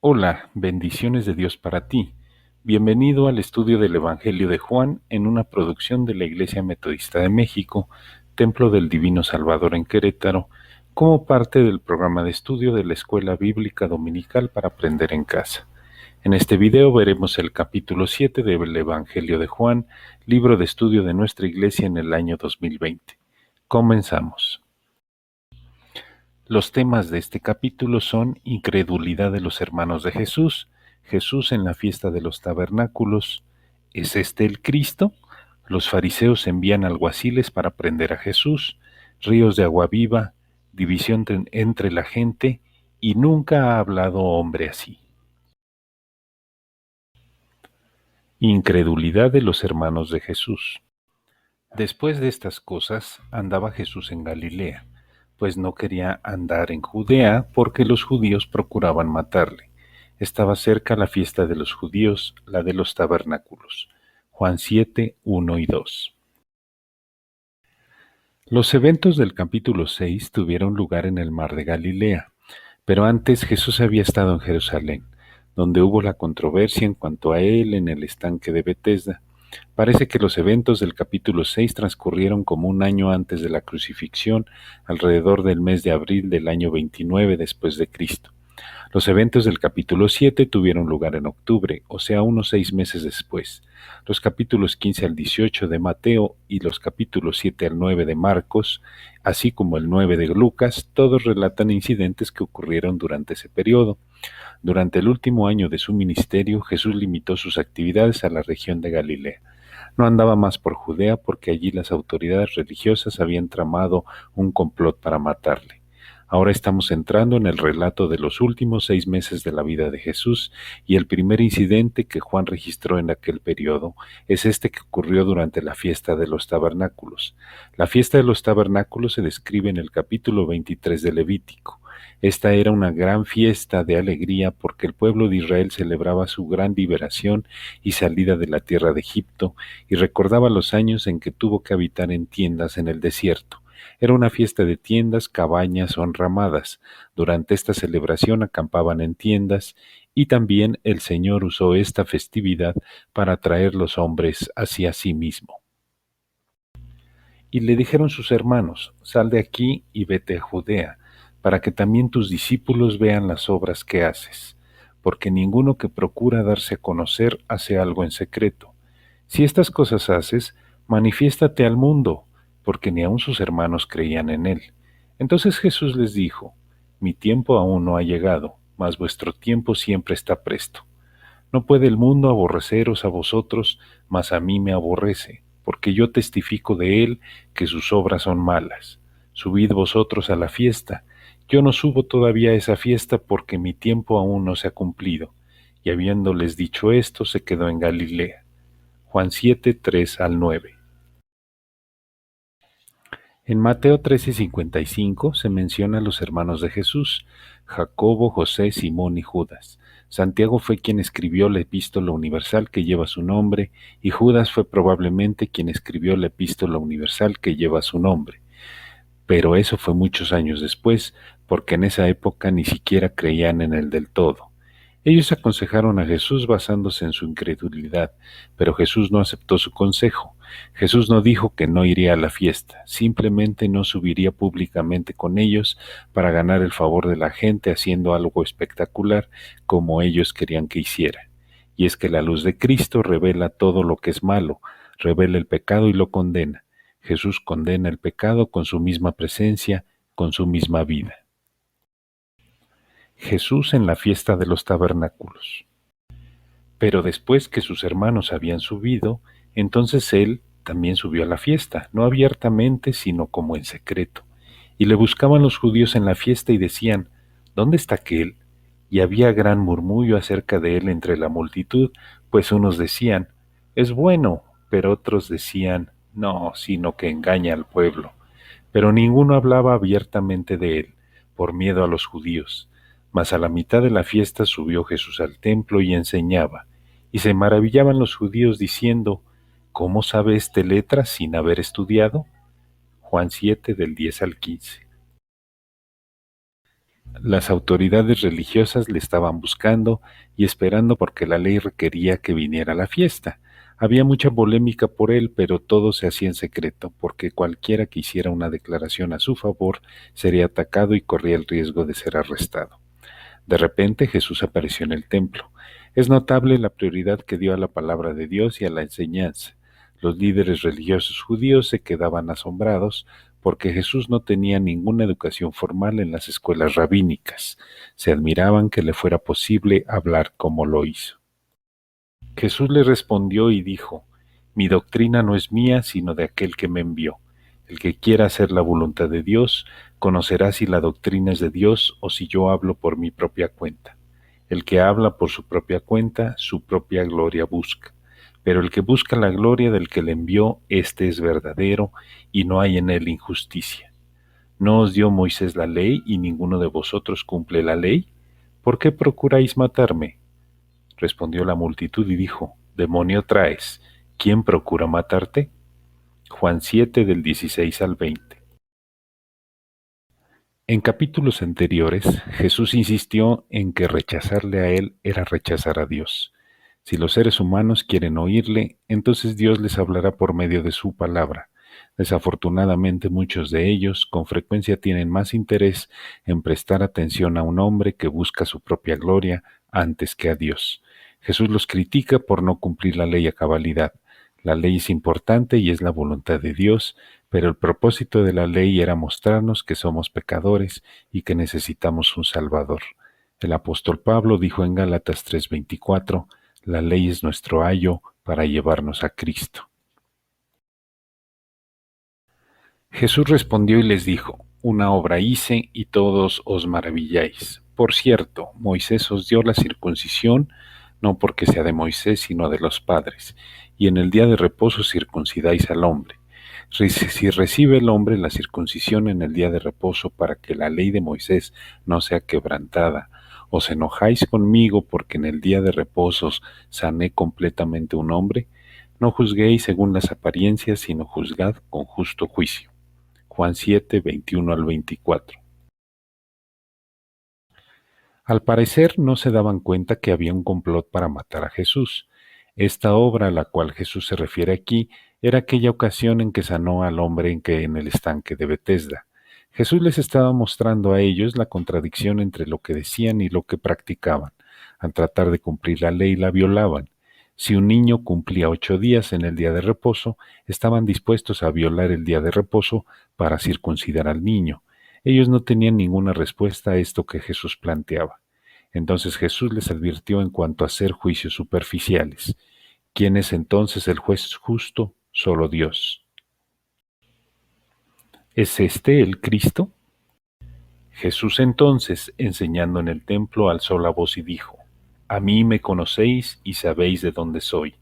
Hola, bendiciones de Dios para ti. Bienvenido al estudio del Evangelio de Juan en una producción de la Iglesia Metodista de México, Templo del Divino Salvador en Querétaro, como parte del programa de estudio de la Escuela Bíblica Dominical para Aprender en Casa. En este video veremos el capítulo 7 del Evangelio de Juan, libro de estudio de nuestra Iglesia en el año 2020. Comenzamos. Los temas de este capítulo son incredulidad de los hermanos de Jesús, Jesús en la fiesta de los tabernáculos, ¿es este el Cristo? Los fariseos envían alguaciles para prender a Jesús, ríos de agua viva, división entre la gente, y nunca ha hablado hombre así. Incredulidad de los hermanos de Jesús. Después de estas cosas andaba Jesús en Galilea, pues no quería andar en Judea porque los judíos procuraban matarle. Estaba cerca la fiesta de los judíos, la de los tabernáculos. Juan 7, 1 y 2. Los eventos del capítulo 6 tuvieron lugar en el mar de Galilea, pero antes Jesús había estado en Jerusalén, donde hubo la controversia en cuanto a él en el estanque de Betesda. Parece que los eventos del capítulo 6 transcurrieron como un año antes de la crucifixión, alrededor del mes de abril del año 29 después de Cristo. Los eventos del capítulo 7 tuvieron lugar en octubre, o sea, unos 6 meses después. Los capítulos 15 al 18 de Mateo y los capítulos 7 al 9 de Marcos, así como el 9 de Lucas, todos relatan incidentes que ocurrieron durante ese periodo. Durante el último año de su ministerio, Jesús limitó sus actividades a la región de Galilea. No andaba más por Judea porque allí las autoridades religiosas habían tramado un complot para matarle. Ahora estamos entrando en el relato de los últimos 6 meses de la vida de Jesús, y el primer incidente que Juan registró en aquel periodo es este que ocurrió durante la fiesta de los tabernáculos. La fiesta de los tabernáculos se describe en el capítulo 23 de Levítico. Esta era una gran fiesta de alegría porque el pueblo de Israel celebraba su gran liberación y salida de la tierra de Egipto, y recordaba los años en que tuvo que habitar en tiendas en el desierto. Era una fiesta de tiendas, cabañas o enramadas. Durante esta celebración acampaban en tiendas, y también el Señor usó esta festividad para atraer los hombres hacia sí mismo. Y le dijeron sus hermanos: sal de aquí y vete a Judea, para que también tus discípulos vean las obras que haces, porque ninguno que procura darse a conocer hace algo en secreto. Si estas cosas haces, manifiéstate al mundo, porque ni aun sus hermanos creían en él. Entonces Jesús les dijo: mi tiempo aún no ha llegado, mas vuestro tiempo siempre está presto. No puede el mundo aborreceros a vosotros, mas a mí me aborrece, porque yo testifico de él que sus obras son malas. Subid vosotros a la fiesta. Yo no subo todavía a esa fiesta porque mi tiempo aún no se ha cumplido. Y habiéndoles dicho esto, se quedó en Galilea. Juan 7, 3 al 9. En Mateo 13:55 se menciona a los hermanos de Jesús: Jacobo, José, Simón y Judas. Santiago fue quien escribió la epístola universal que lleva su nombre, y Judas fue probablemente quien escribió la epístola universal que lleva su nombre. Pero eso fue muchos años después, porque en esa época ni siquiera creían en él del todo. Ellos aconsejaron a Jesús basándose en su incredulidad, pero Jesús no aceptó su consejo. Jesús no dijo que no iría a la fiesta, simplemente no subiría públicamente con ellos para ganar el favor de la gente haciendo algo espectacular como ellos querían que hiciera. Y es que la luz de Cristo revela todo lo que es malo, revela el pecado y lo condena. Jesús condena el pecado con su misma presencia, con su misma vida. Jesús en la fiesta de los tabernáculos. Pero después que sus hermanos habían subido, entonces él también subió a la fiesta, no abiertamente, sino como en secreto. Y le buscaban los judíos en la fiesta y decían: ¿dónde está aquel? Y había gran murmullo acerca de él entre la multitud, pues unos decían: es bueno, pero otros decían: no, sino que engaña al pueblo. Pero ninguno hablaba abiertamente de él, por miedo a los judíos. Mas a la mitad de la fiesta subió Jesús al templo y enseñaba, y se maravillaban los judíos diciendo: ¿cómo sabe este letras sin haber estudiado? Juan 7 del 10 al 15. Las autoridades religiosas le estaban buscando y esperando porque la ley requería que viniera a la fiesta. Había mucha polémica por él, pero todo se hacía en secreto, porque cualquiera que hiciera una declaración a su favor sería atacado y corría el riesgo de ser arrestado. De repente Jesús apareció en el templo. Es notable la prioridad que dio a la palabra de Dios y a la enseñanza. Los líderes religiosos judíos se quedaban asombrados porque Jesús no tenía ninguna educación formal en las escuelas rabínicas. Se admiraban que le fuera posible hablar como lo hizo. Jesús le respondió y dijo: Mi doctrina no es mía, sino de aquel que me envió. El que quiera hacer la voluntad de Dios, conocerá si la doctrina es de Dios o si yo hablo por mi propia cuenta. El que habla por su propia cuenta, su propia gloria busca. Pero el que busca la gloria del que le envió, éste es verdadero, y no hay en él injusticia. ¿No os dio Moisés la ley, y ninguno de vosotros cumple la ley? ¿Por qué procuráis matarme? Respondió la multitud y dijo: Demonio traes, ¿quién procura matarte? Juan 7 del 16 al 20. En capítulos anteriores, Jesús insistió en que rechazarle a Él era rechazar a Dios. Si los seres humanos quieren oírle, entonces Dios les hablará por medio de su palabra. Desafortunadamente, muchos de ellos con frecuencia tienen más interés en prestar atención a un hombre que busca su propia gloria antes que a Dios. Jesús los critica por no cumplir la ley a cabalidad. La ley es importante y es la voluntad de Dios, pero el propósito de la ley era mostrarnos que somos pecadores y que necesitamos un Salvador. El apóstol Pablo dijo en Gálatas 3:24: La ley es nuestro ayo para llevarnos a Cristo. Jesús respondió y les dijo: Una obra hice y todos os maravilláis. Por cierto, Moisés os dio la circuncisión, no porque sea de Moisés, sino de los padres, y en el día de reposo circuncidáis al hombre. Si recibe el hombre la circuncisión en el día de reposo para que la ley de Moisés no sea quebrantada, ¿os enojáis conmigo porque en el día de reposo sané completamente un hombre? No juzguéis según las apariencias, sino juzgad con justo juicio. Juan 7, 21 al 24. Al parecer no se daban cuenta que había un complot para matar a Jesús. Esta obra a la cual Jesús se refiere aquí era aquella ocasión en que sanó al hombre en el estanque de Betesda. Jesús les estaba mostrando a ellos la contradicción entre lo que decían y lo que practicaban. Al tratar de cumplir la ley la violaban. Si un niño cumplía 8 días en el día de reposo, estaban dispuestos a violar el día de reposo para circuncidar al niño. Ellos no tenían ninguna respuesta a esto que Jesús planteaba. Entonces Jesús les advirtió en cuanto a hacer juicios superficiales. ¿Quién es entonces el juez justo? Solo Dios. ¿Es este el Cristo? Jesús entonces, enseñando en el templo, alzó la voz y dijo: A mí me conocéis y sabéis de dónde soy,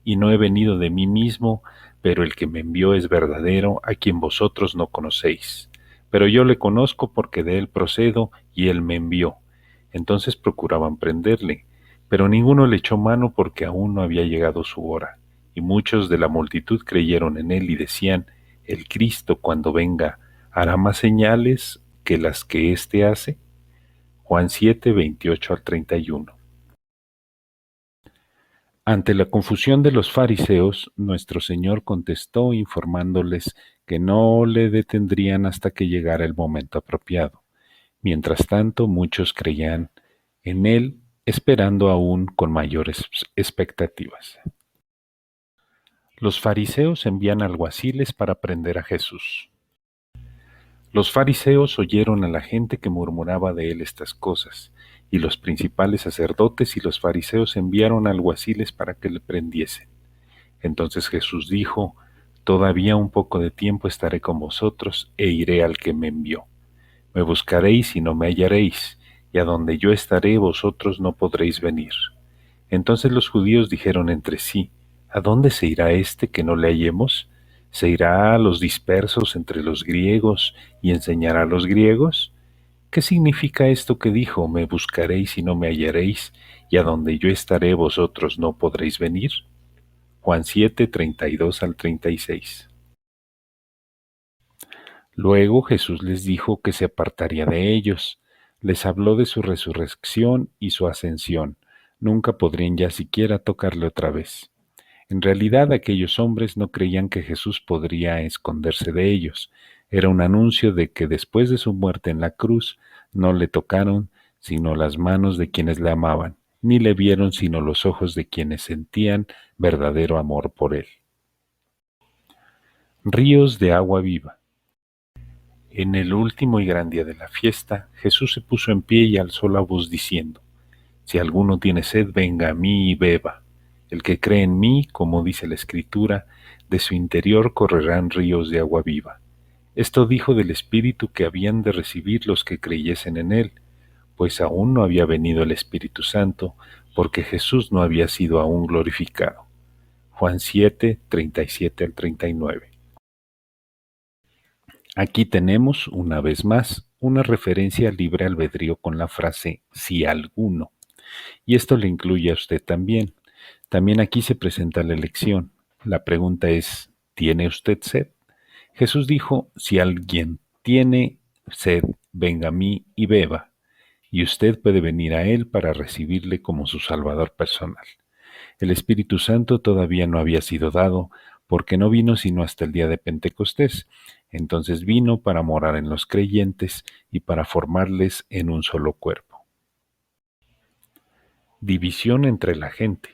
y no he venido de mí mismo, pero el que me envió es verdadero, a quien vosotros no conocéis. Pero yo le conozco porque de él procedo y él me envió. Entonces procuraban prenderle, pero ninguno le echó mano porque aún no había llegado su hora. Y muchos de la multitud creyeron en él y decían: El Cristo, cuando venga, hará más señales que las que éste hace. Juan 7, 28 al 31. Ante la confusión de los fariseos, nuestro Señor contestó informándoles que no le detendrían hasta que llegara el momento apropiado. Mientras tanto, muchos creían en él, esperando aún con mayores expectativas. Los fariseos envían alguaciles para prender a Jesús. Los fariseos oyeron a la gente que murmuraba de él estas cosas, y los principales sacerdotes y los fariseos enviaron alguaciles para que le prendiesen. Entonces Jesús dijo: Todavía un poco de tiempo estaré con vosotros e iré al que me envió. Me buscaréis y no me hallaréis, y a donde yo estaré vosotros no podréis venir. Entonces los judíos dijeron entre sí: ¿A dónde se irá este que no le hallemos? ¿Se irá a los dispersos entre los griegos y enseñará a los griegos? ¿Qué significa esto que dijo: Me buscaréis y no me hallaréis, y a donde yo estaré vosotros no podréis venir? Juan 7, 32 al 36. Luego Jesús les dijo que se apartaría de ellos, Les habló de su resurrección y su ascensión. Nunca podrían ya siquiera tocarle otra vez. En realidad, aquellos hombres no creían que Jesús podría esconderse de ellos. Era un anuncio de que después de su muerte en la cruz no le tocaron sino las manos de quienes le amaban, ni le vieron sino los ojos de quienes sentían verdadero amor por él. Ríos de agua viva. En el último y gran día de la fiesta, Jesús se puso en pie y alzó la voz diciendo: Si alguno tiene sed, venga a mí y beba. El que cree en mí, como dice la Escritura, de su interior correrán ríos de agua viva. Esto dijo del Espíritu que habían de recibir los que creyesen en él, pues aún no había venido el Espíritu Santo, porque Jesús no había sido aún glorificado. Juan 7, 37 al 39. Aquí tenemos, una vez más, una referencia al libre albedrío con la frase si alguno. Y esto le incluye a usted también. También aquí se presenta la elección. La pregunta es, ¿tiene usted sed? Jesús dijo, si alguien tiene sed, venga a mí y beba. Y usted puede venir a Él para recibirle como su Salvador personal. El Espíritu Santo todavía no había sido dado, porque no vino sino hasta el día de Pentecostés. Entonces vino para morar en los creyentes y para formarles en un solo cuerpo. División entre la gente.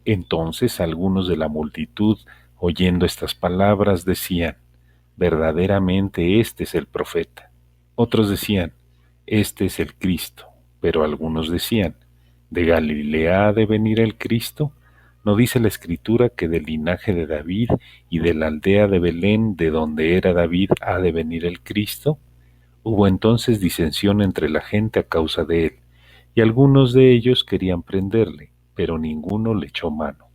Entonces algunos de la multitud, oyendo estas palabras, decían: verdaderamente este es el profeta. Otros decían: este es el Cristo. Pero algunos decían: ¿de Galilea ha de venir el Cristo? ¿No dice la Escritura que del linaje de David y de la aldea de Belén, de donde era David, ha de venir el Cristo? Hubo entonces disensión entre la gente a causa de él, y algunos de ellos querían prenderle, pero ninguno le echó mano.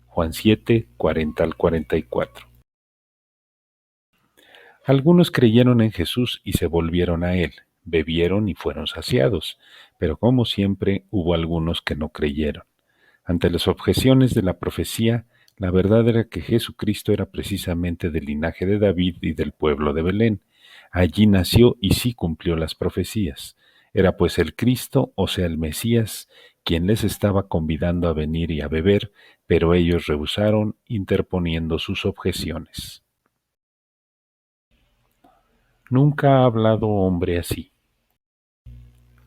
Juan 7, 40 al 44. Algunos creyeron en Jesús y se volvieron a él, bebieron y fueron saciados, pero como siempre hubo algunos que no creyeron. Ante las objeciones de la profecía, la verdad era que Jesucristo era precisamente del linaje de David y del pueblo de Belén. Allí nació y sí cumplió las profecías. Era pues el Cristo, o sea el Mesías, quien les estaba convidando a venir y a beber, pero ellos rehusaron, interponiendo sus objeciones. Nunca ha hablado hombre así.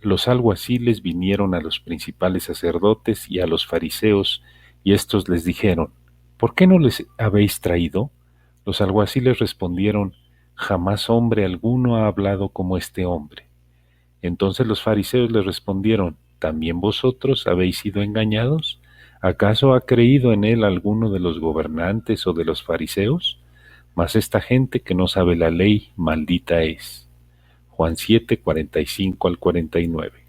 Los alguaciles vinieron a los principales sacerdotes y a los fariseos, y éstos les dijeron: ¿por qué no les habéis traído? Los alguaciles respondieron: jamás hombre alguno ha hablado como este hombre. Entonces los fariseos les respondieron: ¿también vosotros habéis sido engañados? ¿Acaso ha creído en él alguno de los gobernantes o de los fariseos? Mas esta gente que no sabe la ley, maldita es. Juan 7, 45 al 49.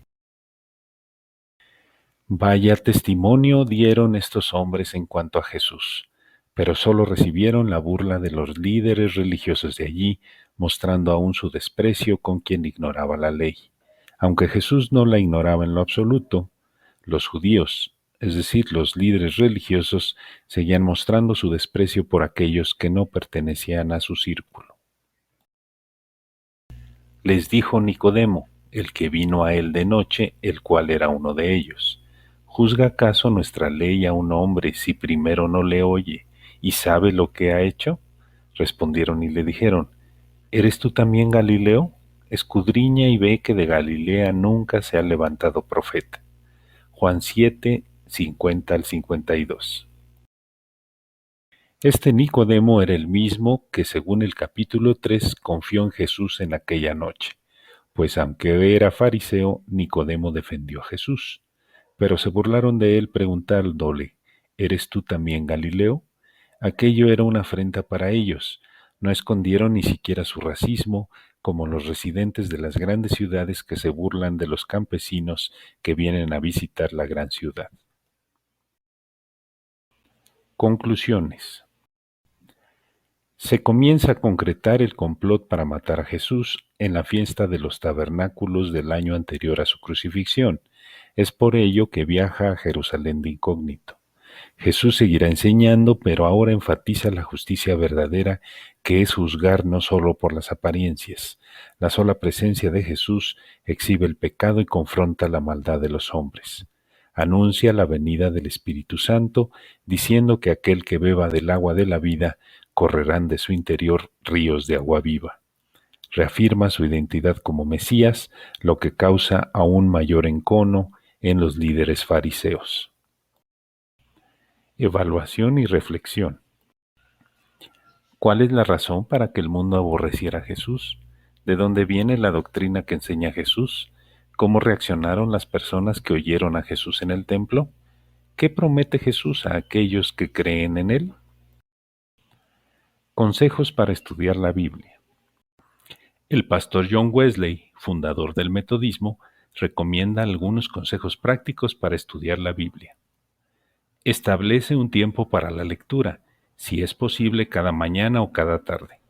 Vaya testimonio dieron estos hombres en cuanto a Jesús, pero solo recibieron la burla de los líderes religiosos de allí, mostrando aún su desprecio con quien ignoraba la ley. Aunque Jesús no la ignoraba en lo absoluto, los judíos, es decir, los líderes religiosos, seguían mostrando su desprecio por aquellos que no pertenecían a su círculo. Les dijo Nicodemo, el que vino a él de noche, el cual era uno de ellos: ¿juzga acaso nuestra ley a un hombre si primero no le oye y sabe lo que ha hecho? Respondieron y le dijeron: ¿eres tú también Galileo? Escudriña y ve que de Galilea nunca se ha levantado profeta. Juan 7, 50 al 52. Este Nicodemo era el mismo que, según el capítulo 3, confió en Jesús en aquella noche, pues aunque era fariseo, Nicodemo defendió a Jesús. Pero se burlaron de él preguntándole: ¿eres tú también Galileo? Aquello era una afrenta para ellos. No escondieron ni siquiera su racismo, como los residentes de las grandes ciudades que se burlan de los campesinos que vienen a visitar la gran ciudad. Conclusiones. Se comienza a concretar el complot para matar a Jesús en la fiesta de los tabernáculos del año anterior a su crucifixión. Es por ello que viaja a Jerusalén de incógnito. Jesús seguirá enseñando, pero ahora enfatiza la justicia verdadera, que es juzgar no solo por las apariencias. La sola presencia de Jesús exhibe el pecado y confronta la maldad de los hombres. Anuncia la venida del Espíritu Santo, diciendo que aquel que beba del agua de la vida correrán de su interior ríos de agua viva. Reafirma su identidad como Mesías, lo que causa aún mayor encono en los líderes fariseos. Evaluación y reflexión. ¿Cuál es la razón para que el mundo aborreciera a Jesús? ¿De dónde viene la doctrina que enseña Jesús? ¿Cómo reaccionaron las personas que oyeron a Jesús en el templo? ¿Qué promete Jesús a aquellos que creen en él? Consejos para estudiar la Biblia. El pastor John Wesley, fundador del metodismo, recomienda algunos consejos prácticos para estudiar la Biblia. Establece un tiempo para la lectura, si es posible cada mañana o cada tarde.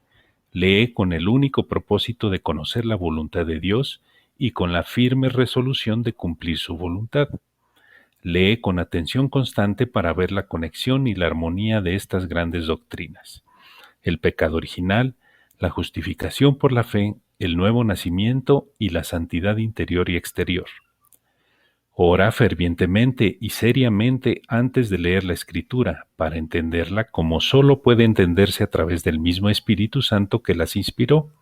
Lee con el único propósito de conocer la voluntad de Dios y con la firme resolución de cumplir su voluntad. Lee con atención constante para ver la conexión y la armonía de estas grandes doctrinas: el pecado original, la justificación por la fe, el nuevo nacimiento y la santidad interior y exterior. Ora fervientemente y seriamente antes de leer la Escritura, para entenderla como sólo puede entenderse a través del mismo Espíritu Santo que las inspiró.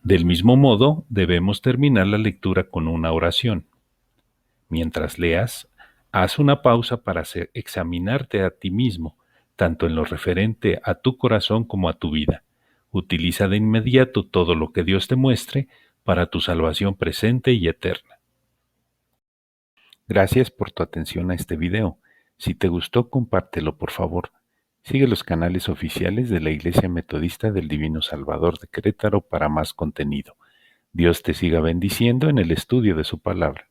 Del mismo modo, debemos terminar la lectura con una oración. Mientras leas, haz una pausa para examinarte a ti mismo, tanto en lo referente a tu corazón como a tu vida. Utiliza de inmediato todo lo que Dios te muestre para tu salvación presente y eterna. Gracias por tu atención a este video. Si te gustó, compártelo por favor. Sigue los canales oficiales de la Iglesia Metodista del Divino Salvador de Querétaro para más contenido. Dios te siga bendiciendo en el estudio de su palabra.